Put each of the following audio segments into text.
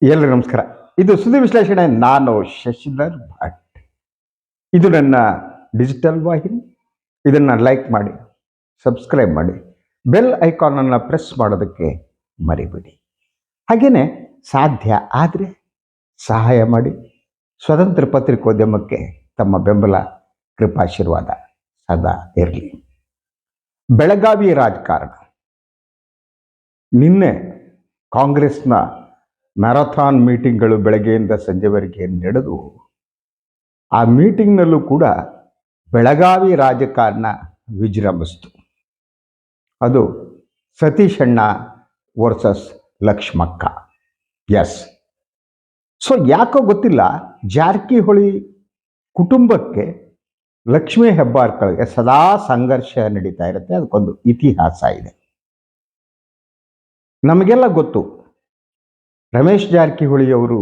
ಎಲ್ಲರಿಗೂ ನಮಸ್ಕಾರ. ಇದು ಸುದ್ದಿ ವಿಶ್ಲೇಷಣೆ. ನಾನು ಶಶಿಧರ್ ಭಟ್. ಇದು ನನ್ನ ಡಿಜಿಟಲ್ ವಾಹಿನಿ. ಇದನ್ನು ಲೈಕ್ ಮಾಡಿ, ಸಬ್ಸ್ಕ್ರೈಬ್ ಮಾಡಿ, ಬೆಲ್ ಐಕಾನನ್ನು ಪ್ರೆಸ್ ಮಾಡೋದಕ್ಕೆ ಮರಿಬೇಡಿ. ಹಾಗೆಯೇ ಸಾಧ್ಯ ಆದರೆ ಸಹಾಯ ಮಾಡಿ. ಸ್ವತಂತ್ರ ಪತ್ರಿಕೋದ್ಯಮಕ್ಕೆ ತಮ್ಮ ಬೆಂಬಲ, ಕೃಪಾಶೀರ್ವಾದ ಸದಾ ಇರಲಿ. ಬೆಳಗಾವಿ ರಾಜಕಾರಣ. ನಿನ್ನೆ ಕಾಂಗ್ರೆಸ್ನ ಮ್ಯಾರಥಾನ್ ಮೀಟಿಂಗ್ಗಳು ಬೆಳಗ್ಗೆಯಿಂದ ಸಂಜೆವರೆಗೆ ನಡೆದು, ಆ ಮೀಟಿಂಗ್ನಲ್ಲೂ ಕೂಡ ಬೆಳಗಾವಿ ರಾಜಕಾರಣ ವಿಜೃಂಭಿಸಿತು. ಅದು ಸತೀಶ್ ಅಣ್ಣ ವರ್ಸಸ್ ಲಕ್ಷ್ಮಕ್ಕ. ಎಸ್. ಸೊ ಯಾಕೋ ಗೊತ್ತಿಲ್ಲ, ಜಾರಕಿಹೊಳಿ ಕುಟುಂಬಕ್ಕೆ ಲಕ್ಷ್ಮೀ ಹೆಬ್ಬಾಳ್ಕರ್ಗೆ ಸದಾ ಸಂಘರ್ಷ ನಡೀತಾ ಇರುತ್ತೆ. ಅದಕ್ಕೊಂದು ಇತಿಹಾಸ ಇದೆ. ನಮಗೆಲ್ಲ ಗೊತ್ತು, ರಮೇಶ್ ಜಾರಕಿಹೊಳಿ ಅವರು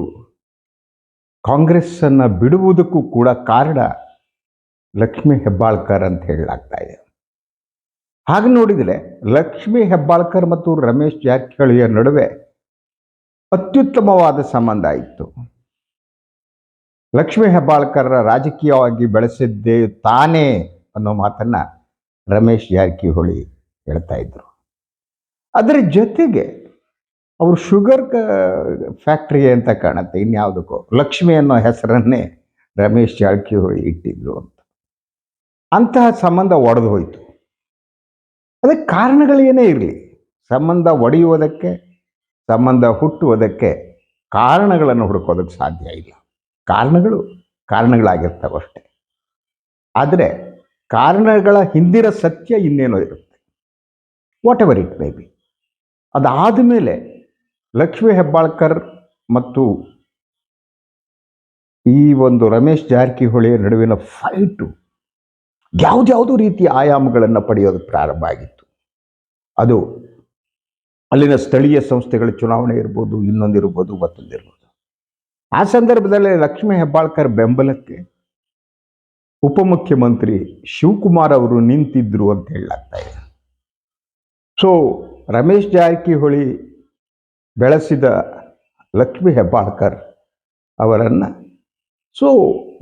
ಕಾಂಗ್ರೆಸ್ಸನ್ನು ಬಿಡುವುದಕ್ಕೂ ಕೂಡ ಕಾರಣ ಲಕ್ಷ್ಮೀ ಹೆಬ್ಬಾಳ್ಕರ್ ಅಂತ ಹೇಳಲಾಗ್ತಾ ಇದೆ. ಹಾಗೆ ನೋಡಿದರೆ ಲಕ್ಷ್ಮೀ ಹೆಬ್ಬಾಳ್ಕರ್ ಮತ್ತು ರಮೇಶ್ ಜಾರಕಿಹೊಳಿಯ ನಡುವೆ ಅತ್ಯುತ್ತಮವಾದ ಸಂಬಂಧ ಇತ್ತು. ಲಕ್ಷ್ಮೀ ಹೆಬ್ಬಾಳ್ಕರ್ ರಾಜಕೀಯವಾಗಿ ಬೆಳೆಸಿದ್ದೇ ತಾನೇ ಅನ್ನೋ ಮಾತನ್ನ ರಮೇಶ್ ಜಾರಕಿಹೊಳಿ ಹೇಳ್ತಾ ಇದ್ರು. ಅದರ ಜೊತೆಗೆ ಅವರು ಶುಗರ್ ಫ್ಯಾಕ್ಟ್ರಿ ಅಂತ ಕಾಣುತ್ತೆ, ಇನ್ಯಾವುದಕ್ಕೋ ಲಕ್ಷ್ಮಿ ಅನ್ನೋ ಹೆಸರನ್ನೇ ರಮೇಶ್ ಜಾರಕಿಹೊಳಿ ಇಟ್ಟಿದ್ರು ಅಂತ. ಅಂತಹ ಸಂಬಂಧ ಒಡೆದು ಹೋಯಿತು. ಅದಕ್ಕೆ ಕಾರಣಗಳೇನೇ ಇರಲಿ, ಸಂಬಂಧ ಒಡೆಯುವುದಕ್ಕೆ, ಸಂಬಂಧ ಹುಟ್ಟುವುದಕ್ಕೆ ಕಾರಣಗಳನ್ನು ಹುಡುಕೋದಕ್ಕೆ ಸಾಧ್ಯ ಇಲ್ಲ. ಕಾರಣಗಳಾಗಿರ್ತವೆ ಅಷ್ಟೆ. ಆದರೆ ಕಾರಣಗಳ ಹಿಂದಿನ ಸತ್ಯ ಇನ್ನೇನೋ ಇರುತ್ತೆ. What ever it may be. ಅದಾದ ಮೇಲೆ ಲಕ್ಷ್ಮೀ ಹೆಬ್ಬಾಳ್ಕರ್ ಮತ್ತು ಈ ಒಂದು ರಮೇಶ್ ಜಾರಕಿಹೊಳಿಯ ನಡುವಿನ ಫೈಟು ಯಾವುದ್ಯಾವುದೋ ರೀತಿಯ ಆಯಾಮಗಳನ್ನು ಪಡೆಯೋದಕ್ಕೆ ಪ್ರಾರಂಭ ಆಗಿತ್ತು. ಅದು ಅಲ್ಲಿನ ಸ್ಥಳೀಯ ಸಂಸ್ಥೆಗಳ ಚುನಾವಣೆ ಇರ್ಬೋದು, ಇನ್ನೊಂದಿರ್ಬೋದು, ಮತ್ತೊಂದಿರ್ಬೋದು. ಆ ಸಂದರ್ಭದಲ್ಲಿ ಲಕ್ಷ್ಮೀ ಹೆಬ್ಬಾಳ್ಕರ್ ಬೆಂಬಲಕ್ಕೆ ಉಪಮುಖ್ಯಮಂತ್ರಿ ಶಿವಕುಮಾರ್ ಅವರು ನಿಂತಿದ್ರು ಅಂತ ಹೇಳಲಾಗ್ತಾ ಇದೆ. ಸೊ ರಮೇಶ್ ಜಾರಕಿಹೊಳಿ ಬೆಳೆಸಿದ ಲಕ್ಷ್ಮೀ ಹೆಬ್ಬಾಳ್ಕರ್ ಅವರನ್ನು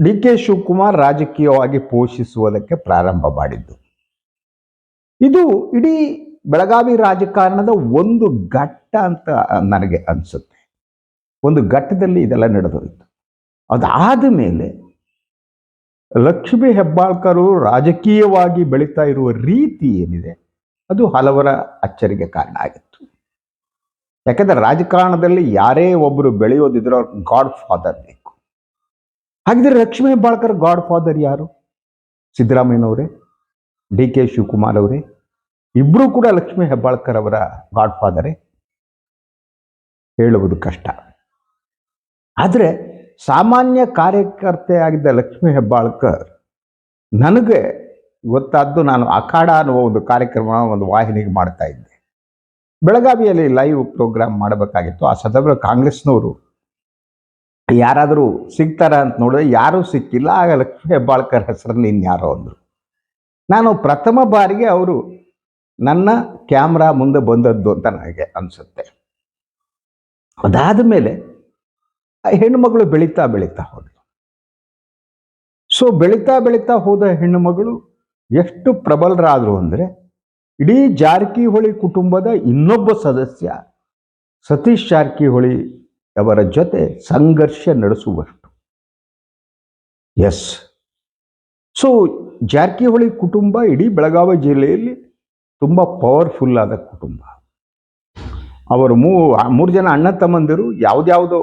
ಡಿ ಕೆ ಶಿವಕುಮಾರ್ ರಾಜಕೀಯವಾಗಿ ಪೋಷಿಸುವುದಕ್ಕೆ ಪ್ರಾರಂಭ ಮಾಡಿದ್ದು. ಇದು ಇಡೀ ಬೆಳಗಾವಿ ರಾಜಕಾರಣದ ಒಂದು ಘಟ್ಟ ಅಂತ ನನಗೆ ಅನಿಸುತ್ತೆ. ಒಂದು ಘಟ್ಟದಲ್ಲಿ ಇದೆಲ್ಲ ನಡೆದೋಯಿತು. ಅದಾದ ಮೇಲೆ ಲಕ್ಷ್ಮೀ ಹೆಬ್ಬಾಳ್ಕರು ರಾಜಕೀಯವಾಗಿ ಬೆಳೀತಾ ಇರುವ ರೀತಿ ಏನಿದೆ, ಅದು ಹಲವರ ಅಚ್ಚರಿಗೆ ಕಾರಣ ಆಗಿತ್ತು. ಯಾಕಂದರೆ ರಾಜಕಾರಣದಲ್ಲಿ ಯಾರೇ ಒಬ್ಬರು ಬೆಳೆಯೋದಿದ್ರೆ ಅವ್ರ ಗಾಡ್ ಫಾದರ್ ಬೇಕು. ಹಾಗಿದ್ರೆ ಲಕ್ಷ್ಮೀ ಹೆಬ್ಬಾಳ್ಕರ್ ಗಾಡ್ ಫಾದರ್ ಯಾರು? ಸಿದ್ದರಾಮಯ್ಯನವರೇ, ಡಿ ಕೆ ಶಿವಕುಮಾರ್ ಅವರೇ? ಇಬ್ಬರೂ ಕೂಡ ಲಕ್ಷ್ಮೀ ಹೆಬ್ಬಾಳ್ಕರ್ ಅವರ ಗಾಡ್ ಫಾದರೇ? ಹೇಳುವುದು ಕಷ್ಟ. ಆದರೆ ಸಾಮಾನ್ಯ ಕಾರ್ಯಕರ್ತೆ ಆಗಿದ್ದ ಲಕ್ಷ್ಮೀ ಹೆಬ್ಬಾಳ್ಕರ್ ನನಗೆ ಗೊತ್ತಾದ್ದು, ನಾನು ಅಖಾಡ ಅನ್ನುವ ಒಂದು ಕಾರ್ಯಕ್ರಮ ಒಂದು ವಾಹಿನಿಗೆ ಮಾಡ್ತಾ ಇದ್ದೆ. ಬೆಳಗಾವಿಯಲ್ಲಿ ಲೈವ್ ಪ್ರೋಗ್ರಾಮ್ ಮಾಡಬೇಕಾಗಿತ್ತು. ಆ ಸಂದರ್ಭದಲ್ಲಿ ಕಾಂಗ್ರೆಸ್ನವರು ಯಾರಾದರೂ ಸಿಗ್ತಾರ ಅಂತ ನೋಡಿದ್ರೆ ಯಾರೂ ಸಿಕ್ಕಿಲ್ಲ. ಆಗ ಲಕ್ಷ್ಮೀ ಹೆಬ್ಬಾಳ್ಕರ್ ಹೆಸರಲ್ಲಿ ಇನ್ಯಾರೋ ಅಂದರು. ನಾನು ಪ್ರಥಮ ಬಾರಿಗೆ ಅವರು ನನ್ನ ಕ್ಯಾಮ್ರಾ ಮುಂದೆ ಬಂದದ್ದು ಅಂತ ನನಗೆ ಅನಿಸುತ್ತೆ. ಅದಾದ ಮೇಲೆ ಹೆಣ್ಣುಮಗಳು ಬೆಳೀತಾ ಹೋದಳು. ಸೊ ಬೆಳೀತಾ ಹೋದ ಹೆಣ್ಣುಮಗಳು ಎಷ್ಟು ಪ್ರಬಲರಾದರು ಅಂದರೆ, ಇಡೀ ಜಾರಕಿಹೊಳಿ ಕುಟುಂಬದ ಇನ್ನೊಬ್ಬ ಸದಸ್ಯ ಸತೀಶ್ ಜಾರಕಿಹೊಳಿ ಅವರ ಜೊತೆ ಸಂಘರ್ಷ ನಡೆಸುವಷ್ಟು. ಎಸ್. ಸೊ ಜಾರಕಿಹೊಳಿ ಕುಟುಂಬ ಇಡೀ ಬೆಳಗಾವಿ ಜಿಲ್ಲೆಯಲ್ಲಿ ತುಂಬ ಪವರ್ಫುಲ್ ಆದ ಕುಟುಂಬ. ಅವರು ಮೂರು ಜನ ಅಣ್ಣ ತಮ್ಮಂದಿರು ಯಾವುದ್ಯಾವುದೋ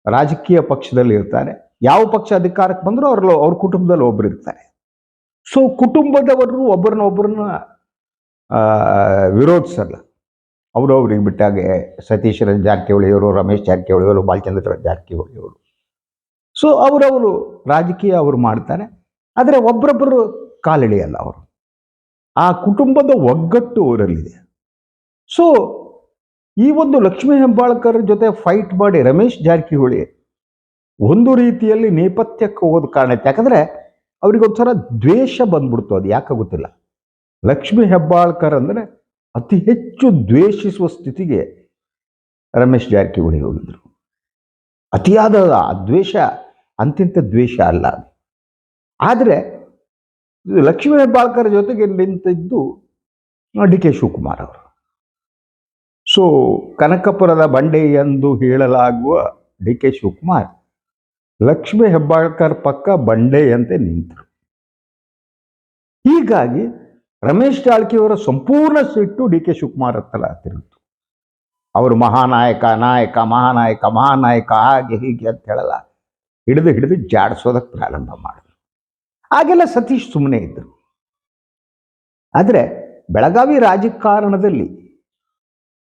ರಾಜಕೀಯ ಪಕ್ಷದಲ್ಲಿ ಇರ್ತಾರೆ. ಯಾವ ಪಕ್ಷ ಅಧಿಕಾರಕ್ಕೆ ಬಂದರೂ ಅವ್ರ ಕುಟುಂಬದಲ್ಲಿ ಒಬ್ಬರು ಇರ್ತಾರೆ. ಸೊ ಕುಟುಂಬದವರು ಒಬ್ಬರನ್ನ ವಿರೋಧಿಸಲ್ಲ. ಅವ್ರಿಗೆ ಬಿಟ್ಟಾಗೆ ಸತೀಶ್ ಜಾರಕಿಹೊಳಿಯವರು, ರಮೇಶ್ ಜಾರಕಿಹೊಳಿಯವರು, ಬಾಲಚಂದ್ರ ಜಾರಕಿಹೊಳಿಯವರು. ಸೊ ಅವರವರು ರಾಜಕೀಯ ಅವರು ಮಾಡ್ತಾರೆ. ಆದರೆ ಒಬ್ಬರೊಬ್ಬರು ಕಾಲೆಳೆಯಲ್ಲ ಅವರು. ಆ ಕುಟುಂಬದ ಒಗ್ಗಟ್ಟು ಅವರಲ್ಲಿದೆ. ಸೊ ಈ ಒಂದು ಲಕ್ಷ್ಮೀ ಹೆಬ್ಬಾಳ್ಕರ್ ಜೊತೆ ಫೈಟ್ ಮಾಡಿ ರಮೇಶ್ ಜಾರಕಿಹೊಳಿ ಒಂದು ರೀತಿಯಲ್ಲಿ ನೇಪಥ್ಯಕ್ಕೆ ಹೋಗೋದು ಕಾರಣ ಇತ್ತು. ಯಾಕಂದರೆ ಅವ್ರಿಗೊಂಥರ ದ್ವೇಷ ಬಂದ್ಬಿಡ್ತು. ಅದು ಯಾಕೆ ಗೊತ್ತಿಲ್ಲ. ಲಕ್ಷ್ಮೀ ಹೆಬ್ಬಾಳ್ಕರ್ ಅಂದರೆ ಅತಿ ಹೆಚ್ಚು ದ್ವೇಷಿಸುವ ಸ್ಥಿತಿಗೆ ರಮೇಶ್ ಜಾರಕಿಹೊಳಿ ಹೋಗಿದ್ರು. ಅತಿಯಾದ ದ್ವೇಷ ಅಂತಿಂತ ದ್ವೇಷ ಅಲ್ಲ. ಆದರೆ ಲಕ್ಷ್ಮೀ ಹೆಬ್ಬಾಳ್ಕರ್ ಜೊತೆಗೆ ನಿಂತಿದ್ದು ಡಿ ಕೆ ಶಿವಕುಮಾರ್ ಅವರು. ಸೊ ಕನಕಪುರದ ಬಂಡೆ ಎಂದು ಹೇಳಲಾಗುವ ಡಿ ಕೆ ಶಿವಕುಮಾರ್ ಲಕ್ಷ್ಮೀ ಹೆಬ್ಬಾಳ್ಕರ್ ಪಕ್ಕ ಬಂಡೆಯಂತೆ ನಿಂತರು. ಹೀಗಾಗಿ ರಮೇಶ್ ಜಾರಕಿಹೊಳಿಯವರ ಸಂಪೂರ್ಣ ಸಿಟ್ಟು ಡಿ ಕೆ ಶಿವಕುಮಾರ್ ಹತ್ರ ತಿರುಗಿತು. ಅವರು ಮಹಾನಾಯಕ ಮಹಾನಾಯಕ ಹಾಗೆ ಹೀಗೆ ಅಂತ ಹೇಳಲ್ಲ, ಹಿಡಿದು ಜಾಡಿಸೋದಕ್ಕೆ ಪ್ರಾರಂಭ ಮಾಡಿದ್ರು. ಹಾಗೆಲ್ಲ ಸತೀಶ್ ಸುಮ್ಮನೆ ಇದ್ದರು. ಆದರೆ ಬೆಳಗಾವಿ ರಾಜಕಾರಣದಲ್ಲಿ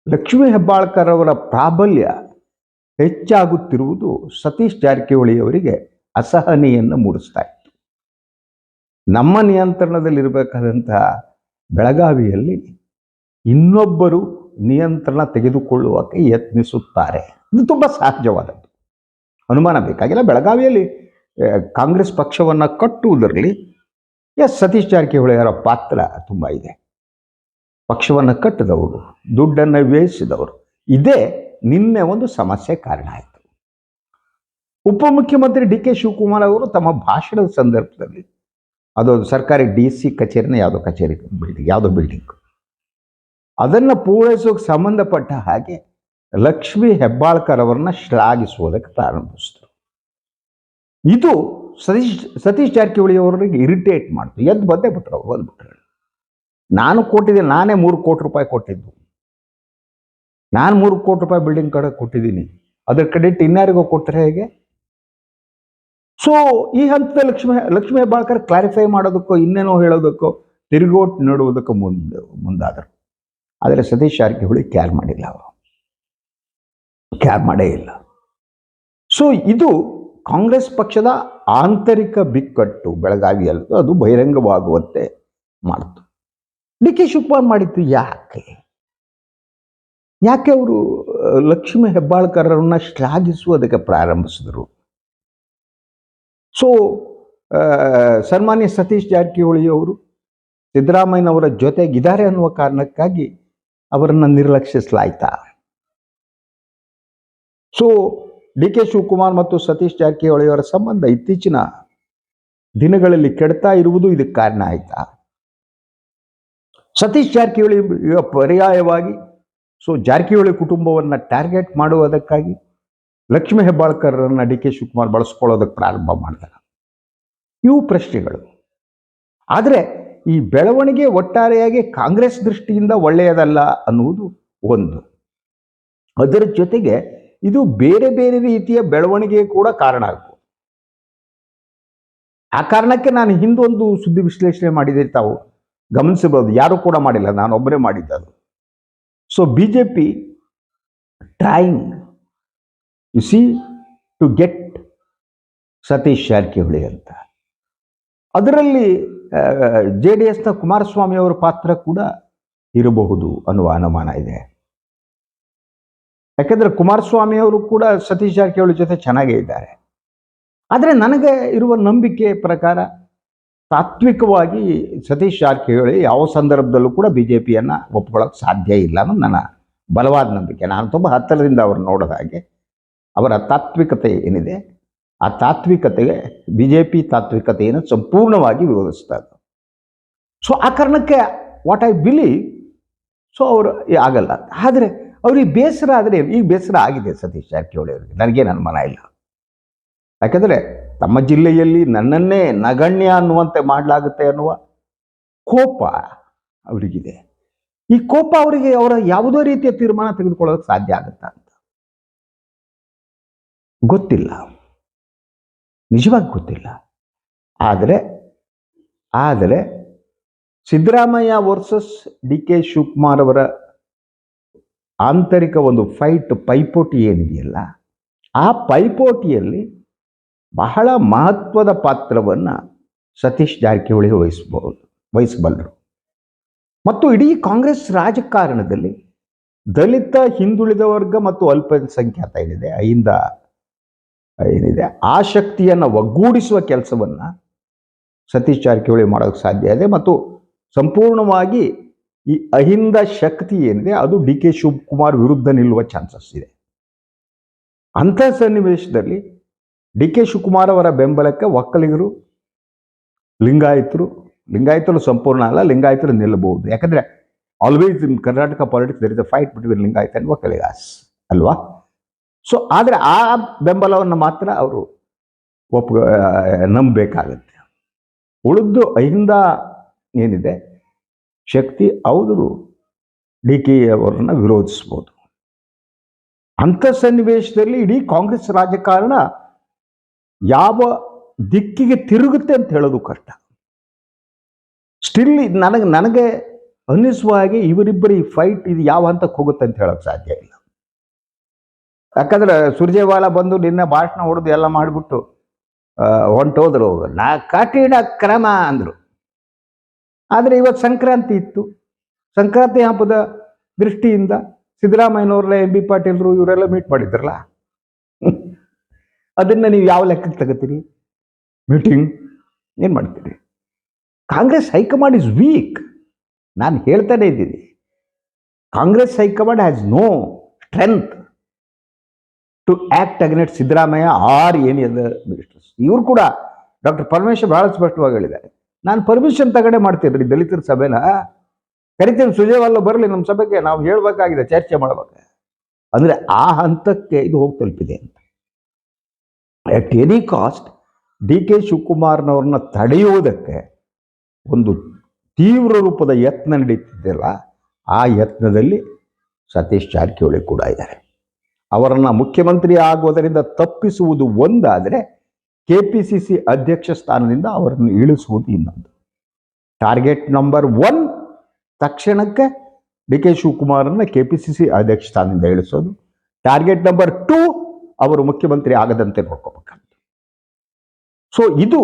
ಲಕ್ಷ್ಮೀ ಹೆಬ್ಬಾಳ್ಕರ್ ಅವರ ಪ್ರಾಬಲ್ಯ ಹೆಚ್ಚಾಗುತ್ತಿರುವುದು ಸತೀಶ್ ಜಾರಕಿಹೊಳಿ ಅವರಿಗೆ ಅಸಹನೆಯನ್ನು ಮೂಡಿಸ್ತಾ ಇತ್ತು. ನಮ್ಮ ನಿಯಂತ್ರಣದಲ್ಲಿರಬೇಕಾದಂತಹ ಬೆಳಗಾವಿಯಲ್ಲಿ ಇನ್ನೊಬ್ಬರು ನಿಯಂತ್ರಣ ತೆಗೆದುಕೊಳ್ಳುವಕ್ಕೆ ಯತ್ನಿಸುತ್ತಾರೆ. ಇದು ತುಂಬ ಸಹಜವಾದದ್ದು, ಅನುಮಾನ ಬೇಕಾಗಿಲ್ಲ. ಬೆಳಗಾವಿಯಲ್ಲಿ ಕಾಂಗ್ರೆಸ್ ಪಕ್ಷವನ್ನು ಕಟ್ಟುವುದರಲ್ಲಿ ಸತೀಶ್ ಜಾರಕಿಹೊಳಿ ಅವರ ಪಾತ್ರ ತುಂಬ ಇದೆ. ಪಕ್ಷವನ್ನು ಕಟ್ಟಿದವರು, ದುಡ್ಡನ್ನು ವ್ಯಯಿಸಿದವರು. ಇದೇ ನಿನ್ನೆ ಒಂದು ಸಮಸ್ಯೆ ಕಾರಣ ಆಯಿತು. ಉಪಮುಖ್ಯಮಂತ್ರಿ ಡಿ ಕೆ ಶಿವಕುಮಾರ್ ಅವರು ತಮ್ಮ ಭಾಷಣದ ಸಂದರ್ಭದಲ್ಲಿ, ಅದೊಂದು ಸರ್ಕಾರಿ DC ಕಚೇರಿನ ಯಾವುದೋ ಬಿಲ್ಡಿಂಗ್, ಅದನ್ನು ಪೂರೈಸೋಕೆ ಸಂಬಂಧಪಟ್ಟ ಹಾಗೆ ಲಕ್ಷ್ಮೀ ಹೆಬ್ಬಾಳ್ಕರ್ ಅವರನ್ನ ಶ್ಲಾಘಿಸುವುದಕ್ಕೆ ಪ್ರಾರಂಭಿಸಿದರು. ಇದು ಸತೀಶ್ ಜಾರಕಿಹೊಳಿ ಅವರಿಗೆ ಇರಿಟೇಟ್ ಮಾಡ್ತು. ಎದ್ದು ಬಂದೇ ಬಿಟ್ರು ಅವರು. ಬಂದ್ಬಿಟ್ರು, ನಾನೇ 3 ಕೋಟಿ ರೂಪಾಯಿ ಕೊಟ್ಟಿದ್ದು, ನಾನು 3 ಕೋಟಿ ರೂಪಾಯಿ ಬಿಲ್ಡಿಂಗ್ ಕಡೆ ಕೊಟ್ಟಿದ್ದೀನಿ, ಅದರ ಕ್ರೆಡಿಟ್ ಇನ್ಯಾರಿಗೋ ಕೊಟ್ಟರೆ ಹೇಗೆ? ಸೊ ಈ ಹಂತದಲ್ಲಿ ಲಕ್ಷ್ಮೀ ಹೆಬ್ಬಾಳ್ಕರ್ ಕ್ಲಾರಿಫೈ ಮಾಡೋದಕ್ಕೋ ಇನ್ನೇನೋ ಹೇಳೋದಕ್ಕೋ ತಿರುಗೋಟ್ ನೋಡುವುದಕ್ಕೂ ಮುಂದಾದರು. ಆದರೆ ಸತೀಶ್ ಜಾರಕಿಹೊಳಿ ಕ್ಯಾರ್ ಮಾಡಿಲ್ಲ, ಅವರು ಕ್ಯಾರ್ ಮಾಡೇ ಇಲ್ಲ. ಸೊ ಇದು ಕಾಂಗ್ರೆಸ್ ಪಕ್ಷದ ಆಂತರಿಕ ಬಿಕ್ಕಟ್ಟು ಬೆಳಗಾವಿಯಲ್ಲಿ, ಅದು ಬಹಿರಂಗವಾಗುವಂತೆ ಮಾಡಿತು. ಡಿ ಕೆ ಶಿವಕುಮಾರ್ ಮಾಡಿದ್ದು ಯಾಕೆ ಅವರು ಲಕ್ಷ್ಮೀ ಹೆಬ್ಬಾಳ್ಕರನ್ನ ಶ್ಲಾಘಿಸುವುದಕ್ಕೆ ಪ್ರಾರಂಭಿಸಿದರು? ಸೊ ಸನ್ಮಾನ್ಯ ಸತೀಶ್ ಜಾರಕಿಹೊಳಿ ಅವರು ಸಿದ್ದರಾಮಯ್ಯನವರ ಜೊತೆಗಿದ್ದಾರೆ ಅನ್ನುವ ಕಾರಣಕ್ಕಾಗಿ ಅವರನ್ನು ನಿರ್ಲಕ್ಷಿಸಲಾಯ್ತಾ? ಸೊ ಡಿ ಕೆ ಶಿವಕುಮಾರ್ ಮತ್ತು ಸತೀಶ್ ಜಾರಕಿಹೊಳಿ ಅವರ ಸಂಬಂಧ ಇತ್ತೀಚಿನ ದಿನಗಳಲ್ಲಿ ಕೆಡ್ತಾ ಇರುವುದು ಇದಕ್ಕೆ ಕಾರಣ ಆಯ್ತಾ? ಸತೀಶ್ ಜಾರಕಿಹೊಳಿ ಈಗ ಪರ್ಯಾಯವಾಗಿ ಜಾರಕಿಹೊಳಿ ಕುಟುಂಬವನ್ನು ಟಾರ್ಗೆಟ್ ಮಾಡುವುದಕ್ಕಾಗಿ ಲಕ್ಷ್ಮೀ ಹೆಬ್ಬಾಳ್ಕರನ್ನು ಡಿ ಕೆ ಶಿವಕುಮಾರ್ ಬಳಸ್ಕೊಳ್ಳೋದಕ್ಕೆ ಪ್ರಾರಂಭ ಮಾಡಿದಾಗ ಇವು ಪ್ರಶ್ನೆಗಳು. ಆದರೆ ಈ ಬೆಳವಣಿಗೆ ಒಟ್ಟಾರೆಯಾಗಿ ಕಾಂಗ್ರೆಸ್ ದೃಷ್ಟಿಯಿಂದ ಒಳ್ಳೆಯದಲ್ಲ ಅನ್ನುವುದು ಒಂದು. ಅದರ ಜೊತೆಗೆ ಇದು ಬೇರೆ ಬೇರೆ ರೀತಿಯ ಬೆಳವಣಿಗೆ ಕೂಡ ಕಾರಣ ಆಗ್ಬೋದು. ಆ ಕಾರಣಕ್ಕೆ ನಾನು ಹಿಂದೊಂದು ಸುದ್ದಿ ವಿಶ್ಲೇಷಣೆ ಮಾಡಿದೆ, ತಾವು ಗಮನಿಸಬಹುದು. ಯಾರು ಕೂಡ ಮಾಡಿಲ್ಲ, ನಾನು ಒಬ್ಬರೇ ಮಾಡಿದ್ದದು. So BJP trying to get Satish Jarkiholi ಅಂತ. ಅದರಲ್ಲಿ JDSನ ಕುಮಾರಸ್ವಾಮಿ ಅವರ ಪಾತ್ರ ಕೂಡ ಇರಬಹುದು ಅನ್ನುವ ಅನುಮಾನ ಇದೆ. ಯಾಕೆಂದರೆ ಕುಮಾರಸ್ವಾಮಿ ಅವರು ಕೂಡ ಸತೀಶ್ ಜಾರಕಿಹೊಳಿ ಜೊತೆ ಚೆನ್ನಾಗೇ ಇದ್ದಾರೆ. ಆದರೆ ನನಗೆ ಇರುವ ನಂಬಿಕೆ ಪ್ರಕಾರ ತಾತ್ವಿಕವಾಗಿ ಸತೀಶ್ ಜಾರಕಿಹೊಳಿ ಯಾವ ಸಂದರ್ಭದಲ್ಲೂ ಕೂಡ BJPಯನ್ನು ಒಪ್ಕೊಳ್ಳೋಕೆ ಸಾಧ್ಯ ಇಲ್ಲ ಅನ್ನೋದು ನನ್ನ ಬಲವಾದ ನಂಬಿಕೆ. ನಾನು ತುಂಬ ಹತ್ತಿರದಿಂದ ಅವರು ನೋಡಿದ ಹಾಗೆ ಅವರ ತಾತ್ವಿಕತೆ ಏನಿದೆ, ಆ ತಾತ್ವಿಕತೆಗೆ BJP ತಾತ್ವಿಕತೆಯನ್ನು ಸಂಪೂರ್ಣವಾಗಿ ವಿರೋಧಿಸ್ತಾರೆ. ಸೊ ಆ ಕಾರಣಕ್ಕೆ ವಾಟ್ ಐ ಬಿಲೀವ್, ಸೊ ಅವರು ಆಗಲ್ಲ. ಆದರೆ ಅವ್ರಿಗೆ ಬೇಸರ ಆದರೆ, ಈಗ ಬೇಸರ ಆಗಿದೆ ಸತೀಶ್ ಜಾರಕಿಹೊಳಿ ಅವರಿಗೆ, ನನಗೇನು ಅನುಮಾನ ಇಲ್ಲ. ಯಾಕೆಂದರೆ ತಮ್ಮ ಜಿಲ್ಲೆಯಲ್ಲಿ ನನ್ನನ್ನೇ ನಗಣ್ಯ ಅನ್ನುವಂತೆ ಮಾಡಲಾಗುತ್ತೆ ಅನ್ನುವ ಕೋಪ ಅವರಿಗಿದೆ. ಈ ಕೋಪ ಅವರಿಗೆ ಅವರ ಯಾವುದೋ ರೀತಿಯ ತೀರ್ಮಾನ ತೆಗೆದುಕೊಳ್ಳೋದಕ್ಕೆ ಸಾಧ್ಯ ಆಗುತ್ತಾ ಅಂತ ಗೊತ್ತಿಲ್ಲ, ನಿಜವಾಗಿ ಗೊತ್ತಿಲ್ಲ. ಆದರೆ Siddaramaiah versus D K Shivakumar ಅವರ ಆಂತರಿಕ ಒಂದು ಪೈಪೋಟಿ ಏನಿದೆಯಲ್ಲ, ಆ ಪೈಪೋಟಿಯಲ್ಲಿ ಬಹಳ ಮಹತ್ವದ ಪಾತ್ರವನ್ನು ಸತೀಶ್ ಜಾರಕಿಹೊಳಿ ವಹಿಸಬಲ್ಲರು. ಮತ್ತು ಇಡೀ ಕಾಂಗ್ರೆಸ್ ರಾಜಕಾರಣದಲ್ಲಿ ದಲಿತ, ಹಿಂದುಳಿದ ವರ್ಗ ಮತ್ತು ಅಲ್ಪಸಂಖ್ಯಾತ ಏನಿದೆ ಆ ಶಕ್ತಿಯನ್ನು ಒಗ್ಗೂಡಿಸುವ ಕೆಲಸವನ್ನು ಸತೀಶ್ ಜಾರಕಿಹೊಳಿ ಮಾಡೋಕ್ಕೆ ಸಾಧ್ಯ ಇದೆ. ಮತ್ತು ಸಂಪೂರ್ಣವಾಗಿ ಈ ಅಹಿಂದ ಶಕ್ತಿ ಏನಿದೆ ಅದು ಡಿ ಕೆ ಶಿವಕುಮಾರ್ ವಿರುದ್ಧ ನಿಲ್ಲುವ ಚಾನ್ಸಸ್ ಇದೆ. ಅಂಥ ಸನ್ನಿವೇಶದಲ್ಲಿ ಡಿ ಕೆ ಶಿವಕುಮಾರ್ ಅವರ ಬೆಂಬಲಕ್ಕೆ ಒಕ್ಕಲಿಗರು, ಲಿಂಗಾಯತರು ಸಂಪೂರ್ಣ ಅಲ್ಲ, ಲಿಂಗಾಯತರು ನಿಲ್ಲಬಹುದು. ಯಾಕಂದರೆ always in Karnataka politics there is a fight between Lingayat and Vokkaligas ಅಲ್ವಾ. ಸೊ ಆದರೆ ಆ ಬೆಂಬಲವನ್ನು ಮಾತ್ರ ಅವರು ನಂಬಬೇಕಾಗತ್ತೆ. ಉಳಿದು ಅಹಿಂದ ಏನಿದೆ ಶಕ್ತಿ, ಅವರು ಡಿ ಕೆ ಅವರನ್ನು ವಿರೋಧಿಸ್ಬೋದು. ಅಂಥ ಸನ್ನಿವೇಶದಲ್ಲಿ ಇಡೀ ಕಾಂಗ್ರೆಸ್ ರಾಜಕಾರಣ ಯಾವ ದಿಕ್ಕಿಗೆ ತಿರುಗುತ್ತೆ ಅಂತ ಹೇಳೋದು ಕಷ್ಟ. ಸ್ಟಿಲ್ ನನಗೆ ಅನ್ನಿಸುವ ಹಾಗೆ ಇವರಿಬ್ಬರು ಈ ಫೈಟ್ ಇದು ಯಾವ ಹಂತಕ್ಕೆ ಹೋಗುತ್ತೆ ಅಂತ ಹೇಳೋಕ್ಕೆ ಸಾಧ್ಯ ಇಲ್ಲ. ಯಾಕಂದ್ರೆ ಸುರ್ಜೇವಾಲಾ ಬಂದು ನಿನ್ನೆ ಭಾಷಣ ಹೊಡೆದು ಎಲ್ಲ ಮಾಡಿಬಿಟ್ಟು ಹೊಂಟೋದ್ರು. ಕಠಿಣ ಕ್ರಮ ಅಂದರು. ಆದರೆ ಇವತ್ತು ಸಂಕ್ರಾಂತಿ ಇತ್ತು. ಸಂಕ್ರಾಂತಿ ಹಬ್ಬದ ದೃಷ್ಟಿಯಿಂದ ಸಿದ್ದರಾಮಯ್ಯನವ್ರನ್ನ ಎಂ ಬಿ ಪಾಟೀಲ್ರು ಇವರೆಲ್ಲ ಮೀಟ್ ಮಾಡಿದ್ರಲ್ಲ, ಅದನ್ನು ನೀವು ಯಾವ ಲೆಕ್ಕಕ್ಕೆ ತಗೋತೀರಿ? ಮೀಟಿಂಗ್ ಏನು ಮಾಡ್ತೀರಿ? Congress high command is weak. ನಾನು ಹೇಳ್ತಾನೆ ಇದ್ದೀನಿ, Congress high command has no strength to act against Siddaramaiah or any other ministers. ಇವರು ಕೂಡ ಡಾಕ್ಟರ್ ಪರಮೇಶ್ವರ್ ಬಹಳ ಸ್ಪಷ್ಟವಾಗಿ ಹೇಳಿದ್ದಾರೆ, ನಾನು ಪರ್ಮಿಷನ್ ತಗಡೆ ಮಾಡ್ತೀನಿ ರೀ ದಲಿತರ ಸಭೆನ, ಕರಿತೀನಿ, ಸುಜೇವಾಲ ಬರಲಿ ನಮ್ಮ ಸಭೆಗೆ, ನಾವು ಹೇಳಬೇಕಾಗಿದೆ, ಚರ್ಚೆ ಮಾಡಬೇಕು. ಅಂದರೆ ಆ ಹಂತಕ್ಕೆ ಇದು ಹೋಗಿ ತಲುಪಿದೆ ಅಂತ. At any cost D K ಶಿವಕುಮಾರ್ನವ್ರನ್ನ ತಡೆಯುವುದಕ್ಕೆ ಒಂದು ತೀವ್ರ ರೂಪದ ಯತ್ನ ನಡೀತಿದೆಯಲ್ಲ, ಆ ಯತ್ನದಲ್ಲಿ ಸತೀಶ್ ಜಾರಕಿಹೊಳಿ ಕೂಡ ಇದ್ದಾರೆ. ಅವರನ್ನು ಮುಖ್ಯಮಂತ್ರಿ ಆಗುವುದರಿಂದ ತಪ್ಪಿಸುವುದು ಒಂದಾದರೆ, KPCC ಅಧ್ಯಕ್ಷ ಸ್ಥಾನದಿಂದ ಅವರನ್ನು ಇಳಿಸುವುದು ಇನ್ನೊಂದು. ಟಾರ್ಗೆಟ್ ನಂಬರ್ 1 ತಕ್ಷಣಕ್ಕೆ ಡಿ ಕೆ ಶಿವಕುಮಾರನ್ನ KPCC ಅಧ್ಯಕ್ಷ ಸ್ಥಾನದಿಂದ ಇಳಿಸೋದು. ಟಾರ್ಗೆಟ್ ನಂಬರ್ 2 ಅವರು ಮುಖ್ಯಮಂತ್ರಿ ಆಗದಂತೆ ನೋಡ್ಕೋಬೇಕಂತ. ಸೊ ಇದು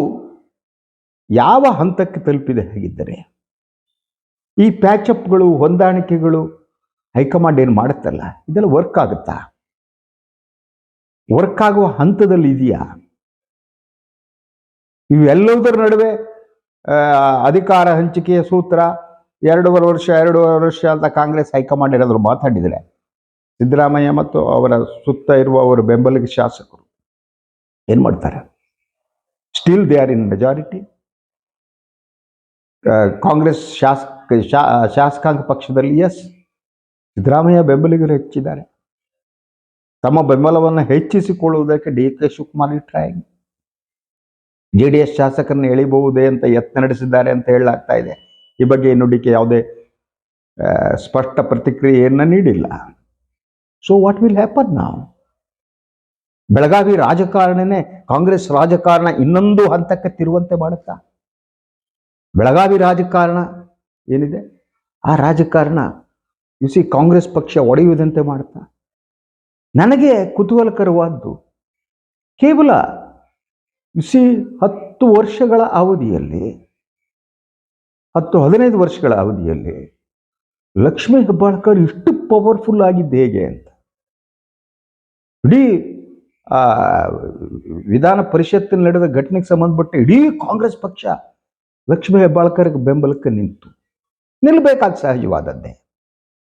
ಯಾವ ಹಂತಕ್ಕೆ ತಲುಪಿದೆ ಹೇಗಿದ್ದರೆ, ಈ ಪ್ಯಾಚಪ್ಗಳು, ಹೊಂದಾಣಿಕೆಗಳು ಹೈಕಮಾಂಡ್ ಏನು ಮಾಡುತ್ತಲ್ಲ, ಇದೆಲ್ಲ ವರ್ಕ್ ಆಗುತ್ತಾ? ವರ್ಕ್ ಆಗುವ ಹಂತದಲ್ಲಿ ಇದೆಯಾ? ಇವೆಲ್ಲದರ ನಡುವೆ ಅಧಿಕಾರ ಹಂಚಿಕೆಯ ಸೂತ್ರ 2.5 ವರ್ಷ ಅಂತ ಕಾಂಗ್ರೆಸ್ ಹೈಕಮಾಂಡ್ ಏನಾದರೂ ಮಾತಾಡಿದರೆ, ಸಿದ್ದರಾಮಯ್ಯ ಮತ್ತು ಅವರ ಸುತ್ತ ಇರುವ ಅವರ ಬೆಂಬಲಿಗ ಶಾಸಕರು ಏನು ಮಾಡ್ತಾರೆ? Still they are in majority. Congress ಶಾಸಕಾಂಗ ಪಕ್ಷದಲ್ಲಿ ಎಸ್, ಸಿದ್ದರಾಮಯ್ಯ ಬೆಂಬಲಿಗರು ಹೆಚ್ಚಿದ್ದಾರೆ. ತಮ್ಮ ಬೆಂಬಲವನ್ನು ಹೆಚ್ಚಿಸಿಕೊಳ್ಳುವುದಕ್ಕೆ D K Shivakumar trying. JDS ಶಾಸಕರನ್ನು ಎಳಿಬಹುದೇ ಅಂತ ಯತ್ನ ನಡೆಸಿದ್ದಾರೆ ಅಂತ ಹೇಳಲಾಗ್ತಾ ಇದೆ. ಈ ಬಗ್ಗೆ ಇನ್ನು ಡಿ ಕೆ ಯಾವುದೇ ಸ್ಪಷ್ಟ ಪ್ರತಿಕ್ರಿಯೆಯನ್ನು ನೀಡಿಲ್ಲ. ಸೊ ವಾಟ್ ವಿಲ್ ಹ್ಯಾಪನ್ ನಾವ್? ಬೆಳಗಾವಿ ರಾಜಕಾರಣನೇ ಕಾಂಗ್ರೆಸ್ ರಾಜಕಾರಣ ಇನ್ನೊಂದು ಹಂತಕ್ಕೆ ತಿರುವಂತೆ ಮಾಡುತ್ತಾ? ಬೆಳಗಾವಿ ರಾಜಕಾರಣ ಏನಿದೆ, ಆ ರಾಜಕಾರಣ ಕಾಂಗ್ರೆಸ್ ಪಕ್ಷ ಒಡೆಯುವುದಂತೆ ಮಾಡುತ್ತಾ? ನನಗೆ ಕುತೂಹಲಕರವಾದ್ದು, ಕೇವಲ 10 ವರ್ಷಗಳ ಅವಧಿಯಲ್ಲಿ, 10-15 ವರ್ಷಗಳ ಅವಧಿಯಲ್ಲಿ ಲಕ್ಷ್ಮೀ ಹೆಬ್ಬಾಳ್ಕರ್ ಇಷ್ಟು ಪವರ್ಫುಲ್ ಆಗಿದ್ದು ಹೇಗೆ ಅಂತ. ಇಡೀ ವಿಧಾನ ಪರಿಷತ್ತಿನಲ್ಲಿ ನಡೆದ ಘಟನೆಗೆ ಸಂಬಂಧಪಟ್ಟ ಇಡೀ ಕಾಂಗ್ರೆಸ್ ಪಕ್ಷ ಲಕ್ಷ್ಮೀ ಹೆಬ್ಬಾಳ್ಕರ್ ಬೆಂಬಲಕ್ಕೆ ನಿಲ್ಲಬೇಕಾದ ಸಹಜವಾದದ್ದೇ,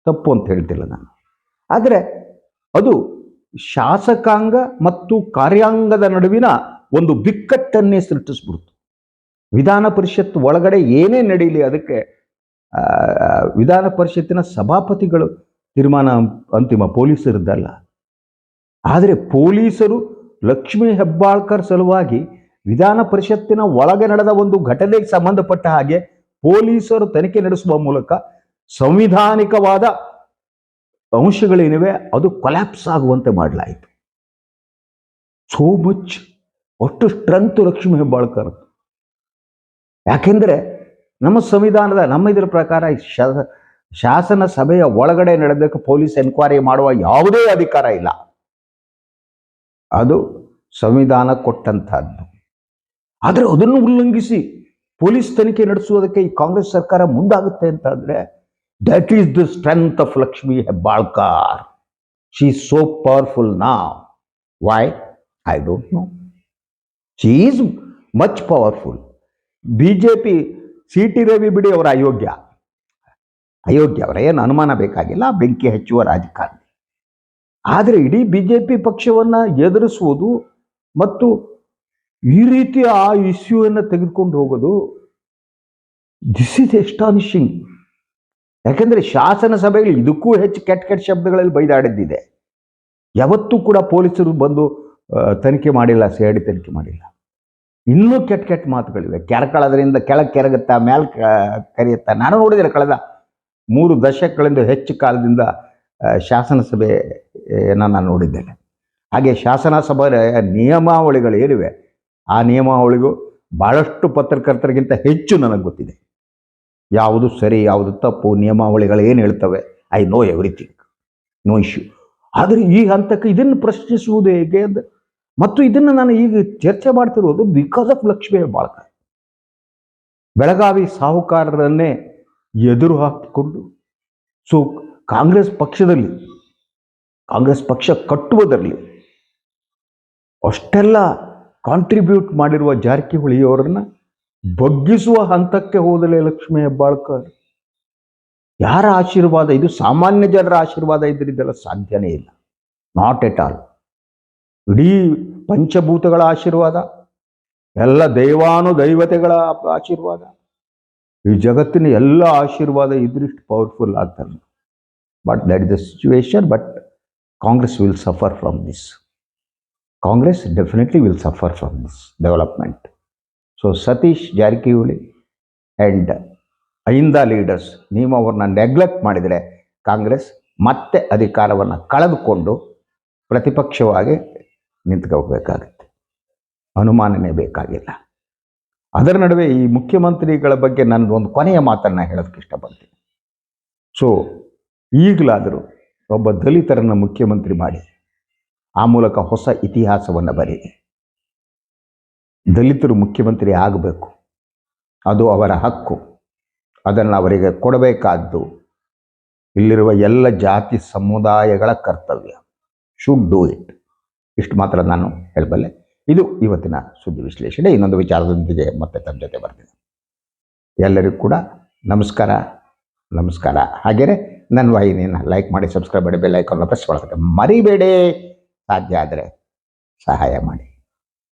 ತಪ್ಪು ಅಂತ ಹೇಳ್ತಿಲ್ಲ ನಾನು. ಆದರೆ ಅದು ಶಾಸಕಾಂಗ ಮತ್ತು ಕಾರ್ಯಾಂಗದ ನಡುವಿನ ಒಂದು ಬಿಕ್ಕಟ್ಟನ್ನೇ ಸೃಷ್ಟಿಸ್ಬಿಡ್ತು. ವಿಧಾನ ಪರಿಷತ್ ಒಳಗಡೆ ಏನೇ ನಡೀಲಿ, ಅದಕ್ಕೆ ವಿಧಾನ ಪರಿಷತ್ತಿನ ಸಭಾಪತಿಗಳು ತೀರ್ಮಾನ ಅಂತಿಮ, ಪೊಲೀಸರದ್ದಲ್ಲ. ಆದರೆ ಪೊಲೀಸರು ಲಕ್ಷ್ಮೀ ಹೆಬ್ಬಾಳ್ಕರ್ ಸಲುವಾಗಿ ವಿಧಾನ ಪರಿಷತ್ತಿನ ಒಳಗೆ ನಡೆದ ಒಂದು ಘಟನೆಗೆ ಸಂಬಂಧಪಟ್ಟ ಹಾಗೆ ಪೊಲೀಸರು ತನಿಖೆ ನಡೆಸುವ ಮೂಲಕ ಸಂವಿಧಾನಿಕವಾದ ಅಂಶಗಳೇನಿವೆ ಅದು ಕೊಲ್ಯಾಪ್ಸ್ ಆಗುವಂತೆ ಮಾಡಲಾಯಿತು. ಸೋ ಮಚ್ ಒಟ್ಟು ಸ್ಟ್ರೆಂತ್ ಲಕ್ಷ್ಮೀ ಹೆಬ್ಬಾಳ್ಕರ್. ಯಾಕೆಂದರೆ ನಮ್ಮ ಸಂವಿಧಾನದ, ನಮ್ಮ ಇದರ ಪ್ರಕಾರ ಶಾಸನ ಸಭೆಯ ಒಳಗಡೆ ನಡೆದಕ್ಕೆ ಪೊಲೀಸ್ ಎನ್ಕ್ವೈರಿ ಮಾಡುವ ಯಾವುದೇ ಅಧಿಕಾರ ಇಲ್ಲ. ಅದು ಸಂವಿಧಾನ ಕೊಟ್ಟಂತಹದ್ದು. ಆದರೆ ಅದನ್ನು ಉಲ್ಲಂಘಿಸಿ ಪೊಲೀಸ್ ತನಿಖೆ ನಡೆಸುವುದಕ್ಕೆ ಈ ಕಾಂಗ್ರೆಸ್ ಸರ್ಕಾರ ಮುಂದಾಗುತ್ತೆ ಅಂತಾದರೆ, that is the strength of Lakshmi Hebbalkar. She is so powerful ನಾವ್. Why? I don't know. She is much powerful. BJP CT Ravi ಬಿಡಿ, ಅವರ ಅಯೋಗ್ಯ, ಅವರ ಏನು ಅನುಮಾನ ಬೇಕಾಗಿಲ್ಲ, ಬೆಂಕಿ ಹಚ್ಚುವ ರಾಜಕಾರಣಿ. ಆದರೆ ಇಡೀ BJP ಪಕ್ಷವನ್ನು ಎದುರಿಸುವುದು ಮತ್ತು ಈ ರೀತಿ ಆ ಇಶ್ಯೂವನ್ನು ತೆಗೆದುಕೊಂಡು ಹೋಗೋದು, ದಿಸ್ ಈಸ್ ಎಸ್ಟಾನಿಶಿಂಗ್. ಯಾಕೆಂದರೆ ಶಾಸನ ಸಭೆಯಲ್ಲಿ ಇದಕ್ಕೂ ಹೆಚ್ಚು ಕೆಟ್ಟ ಕೆಟ್ಟ ಶಬ್ದಗಳಲ್ಲಿ ಬೈದಾಡಿದ್ದಿದೆ. ಯಾವತ್ತೂ ಕೂಡ ಪೊಲೀಸರು ಬಂದು ತನಿಖೆ ಮಾಡಿಲ್ಲ, CID ತನಿಖೆ ಮಾಡಿಲ್ಲ. ಇನ್ನೂ ಕೆಟ್ಟ ಕೆಟ್ಟ ಮಾತುಗಳಿವೆ. ಕೆರಕಳದ್ರಿಂದ ಕೆಳಗೆ ಕೆರಗುತ್ತಾ ಮೇಲೆ ಕರೆಯುತ್ತಾ. ನಾನು ನೋಡಿದರೆ ಕಳೆದ 3 ದಶಕಗಳಿಂದ ಹೆಚ್ಚು ಕಾಲದಿಂದ ಶಾಸನ ಸಭೆಯನ್ನು ನಾನು ನೋಡಿದ್ದೇನೆ. ಹಾಗೆ ಶಾಸನ ಸಭೆ ನಿಯಮಾವಳಿಗಳೇನಿವೆ ಆ ನಿಯಮಾವಳಿಗೂ ಭಾಳಷ್ಟು ಪತ್ರಕರ್ತರಿಗಿಂತ ಹೆಚ್ಚು ನನಗೆ ಗೊತ್ತಿದೆ. ಯಾವುದು ಸರಿ ಯಾವುದು ತಪ್ಪು, ನಿಯಮಾವಳಿಗಳು ಏನು ಹೇಳ್ತವೆ, I know everything, no issue. ಆದರೆ ಈ ಹಂತಕ್ಕೆ ಇದನ್ನು ಪ್ರಶ್ನಿಸುವುದು ಹೇಗೆ ಮತ್ತು ಇದನ್ನು ನಾನು ಈಗ ಚರ್ಚೆ ಮಾಡ್ತಿರೋದು ಬಿಕಾಸ್ ಆಫ್ ಲಕ್ಷ್ಮೀ ಹೆಬ್ಬಾಳ್ಕರ್. ಬೆಳಗಾವಿ ಸಾಹುಕಾರರನ್ನೇ ಎದುರು ಹಾಕಿಕೊಂಡು ಕಾಂಗ್ರೆಸ್ ಪಕ್ಷ ಕಟ್ಟುವುದರಲ್ಲಿ ಅಷ್ಟೆಲ್ಲ ಕಾಂಟ್ರಿಬ್ಯೂಟ್ ಮಾಡಿರುವ ಜಾರಕಿಹೊಳಿಯವರನ್ನು ಬಗ್ಗಿಸುವ ಹಂತಕ್ಕೆ ಹೋದಲೇ ಲಕ್ಷ್ಮೀ ಹೆಬ್ಬಾಳ್ಕರ್. ಯಾರ ಆಶೀರ್ವಾದ ಇದು? ಸಾಮಾನ್ಯ ಜನರ ಆಶೀರ್ವಾದ ಇದರಿದ್ದೆಲ್ಲ ಸಾಧ್ಯನೇ ಇಲ್ಲ. Not at all. ಇಡೀ ಪಂಚಭೂತಗಳ ಆಶೀರ್ವಾದ, ಎಲ್ಲ ದೈವಾನುದೈವತೆಗಳ ಆಶೀರ್ವಾದ, ಈ ಜಗತ್ತಿನ ಎಲ್ಲ ಆಶೀರ್ವಾದ ಇದ್ರಿಷ್ಟು ಪವರ್ಫುಲ್ ಆಗ್ತಾರೆ. But that is the situation. But Congress will suffer from this. Congress definitely will suffer from this development. So Satish Jarkiholi and Ahinda leaders, ನೀವು ಅವ್ರನ್ನ ನೆಗ್ಲೆಕ್ಟ್ ಮಾಡಿದರೆ ಕಾಂಗ್ರೆಸ್ ಮತ್ತೆ ಅಧಿಕಾರವನ್ನು ಕಳೆದುಕೊಂಡು ಪ್ರತಿಪಕ್ಷವಾಗಿ ನಿಂತ್ಕೋಬೇಕಾಗುತ್ತೆ. ಅನುಮಾನನೇ ಬೇಕಾಗಿಲ್ಲ. ಅದರ ನಡುವೆ ಈ ಮುಖ್ಯಮಂತ್ರಿಗಳ ಬಗ್ಗೆ ನಾನು ಒಂದು ಕೊನೆಯ ಮಾತನ್ನು ಹೇಳೋದಕ್ಕೆ ಇಷ್ಟಪಡ್ತೀನಿ. ಸೊ ಈಗಲಾದರೂ ಒಬ್ಬ ದಲಿತರನ್ನು ಮುಖ್ಯಮಂತ್ರಿ ಮಾಡಿ ಆ ಮೂಲಕ ಹೊಸ ಇತಿಹಾಸವನ್ನು ಬರೀರಿ. ದಲಿತರು ಮುಖ್ಯಮಂತ್ರಿ ಆಗಬೇಕು, ಅದು ಅವರ ಹಕ್ಕು. ಅದನ್ನು ಅವರಿಗೆ ಕೊಡಬೇಕಾದ್ದು ಇಲ್ಲಿರುವ ಎಲ್ಲ ಜಾತಿ ಸಮುದಾಯಗಳ ಕರ್ತವ್ಯ. Should do it. ಇಷ್ಟು ಮಾತ್ರ ನಾನು ಹೇಳಬಲ್ಲೆ. ಇದು ಇವತ್ತಿನ ಸುದ್ದಿ ವಿಶ್ಲೇಷಣೆ. ಇನ್ನೊಂದು ವಿಚಾರದೊಂದಿಗೆ ಮತ್ತೆ ತಮ್ಮ ಜೊತೆ ಬರ್ತೀನಿ. ಎಲ್ಲರಿಗೂ ಕೂಡ ನಮಸ್ಕಾರ. ಹಾಗೆಯೇ ನನ್ನ ವಾಹಿನಿಯನ್ನು ಲೈಕ್ ಮಾಡಿ, ಸಬ್ಸ್ಕ್ರೈಬ್ ಮಾಡಿ, ಬೆಲ್ ಐಕಾನ್ ಪ್ರೆಸ್ ಮಾಡೋದಕ್ಕೆ ಮರಿಬೇಡಿ. ಸಾಧ್ಯ ಆದರೆ ಸಹಾಯ ಮಾಡಿ.